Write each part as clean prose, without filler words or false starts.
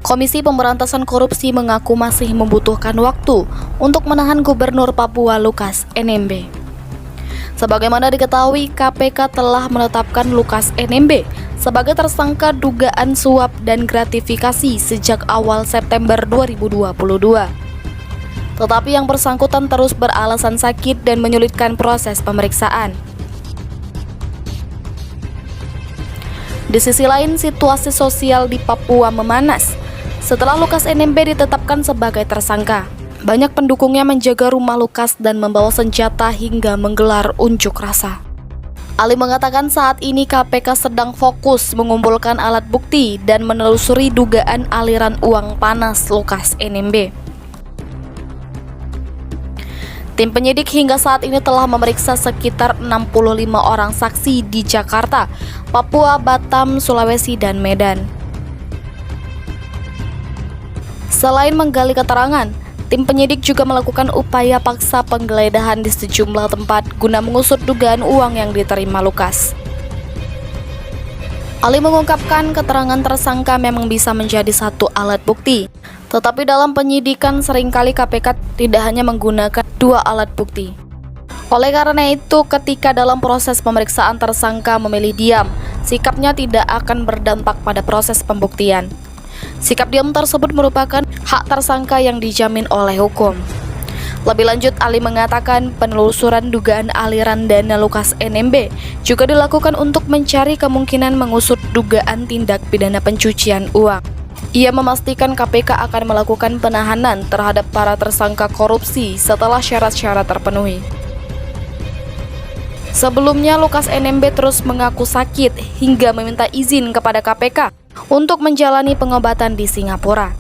Komisi Pemberantasan Korupsi mengaku masih membutuhkan waktu untuk menahan Gubernur Papua Lukas NMB. Sebagaimana diketahui, KPK telah menetapkan Lukas NMB sebagai tersangka dugaan suap dan gratifikasi sejak awal September 2022. Tetapi yang bersangkutan terus beralasan sakit dan menyulitkan proses pemeriksaan. Di sisi lain, situasi sosial di Papua memanas setelah Lukas NMB ditetapkan sebagai tersangka. Banyak pendukungnya menjaga rumah Lukas dan membawa senjata hingga menggelar unjuk rasa. Ali mengatakan saat ini KPK sedang fokus mengumpulkan alat bukti dan menelusuri dugaan aliran uang panas Lukas NMB. Tim penyidik hingga saat ini telah memeriksa sekitar 65 orang saksi di Jakarta, Papua, Batam, Sulawesi, dan Medan. Selain menggali keterangan, tim penyidik juga melakukan upaya paksa penggeledahan di sejumlah tempat guna mengusut dugaan uang yang diterima Lukas. Ali mengungkapkan keterangan tersangka memang bisa menjadi satu alat bukti, tetapi dalam penyidikan seringkali KPK tidak hanya menggunakan dua alat bukti. Oleh karena itu, ketika dalam proses pemeriksaan tersangka memilih diam, sikapnya tidak akan berdampak pada proses pembuktian. Sikap diam tersebut merupakan hak tersangka yang dijamin oleh hukum. Lebih lanjut, Ali mengatakan penelusuran dugaan aliran dana Lukas NMB juga dilakukan untuk mencari kemungkinan mengusut dugaan tindak pidana pencucian uang. Ia memastikan KPK akan melakukan penahanan terhadap para tersangka korupsi setelah syarat-syarat terpenuhi. Sebelumnya, Lukas NMB terus mengaku sakit hingga meminta izin kepada KPK untuk menjalani pengobatan di Singapura.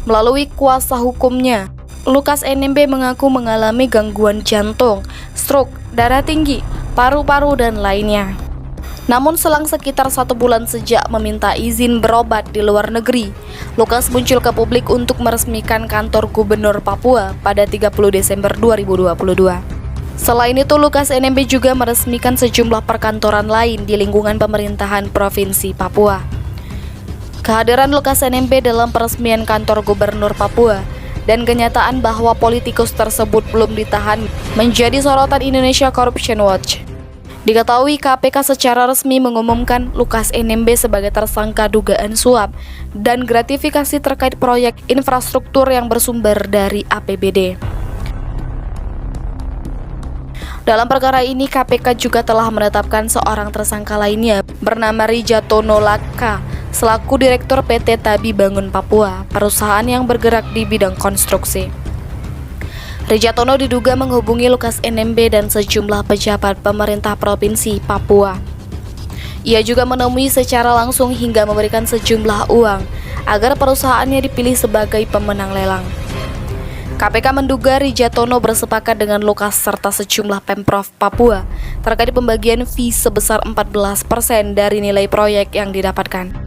Melalui kuasa hukumnya, Lukas NMB mengaku mengalami gangguan jantung, stroke, darah tinggi, paru-paru, dan lainnya. Namun selang sekitar 1 bulan sejak meminta izin berobat di luar negeri, Lukas muncul ke publik untuk meresmikan kantor Gubernur Papua pada 30 Desember 2022. Selain itu, Lukas NMB juga meresmikan sejumlah perkantoran lain di lingkungan pemerintahan Provinsi Papua. Kehadiran Lukas NMB dalam peresmian kantor Gubernur Papua dan kenyataan bahwa politikus tersebut belum ditahan menjadi sorotan Indonesia Corruption Watch. Diketahui KPK secara resmi mengumumkan Lukas NMB sebagai tersangka dugaan suap dan gratifikasi terkait proyek infrastruktur yang bersumber dari APBD. Dalam perkara ini, KPK juga telah menetapkan seorang tersangka lainnya bernama Rijatono Laka selaku Direktur PT Tabi Bangun Papua, perusahaan yang bergerak di bidang konstruksi. Rijatono diduga menghubungi Lukas NMB dan sejumlah pejabat pemerintah Provinsi Papua. Ia juga menemui secara langsung hingga memberikan sejumlah uang agar perusahaannya dipilih sebagai pemenang lelang. KPK menduga Rijatono bersepakat dengan Lukas serta sejumlah Pemprov Papua terkait pembagian fee sebesar 14% dari nilai proyek yang didapatkan.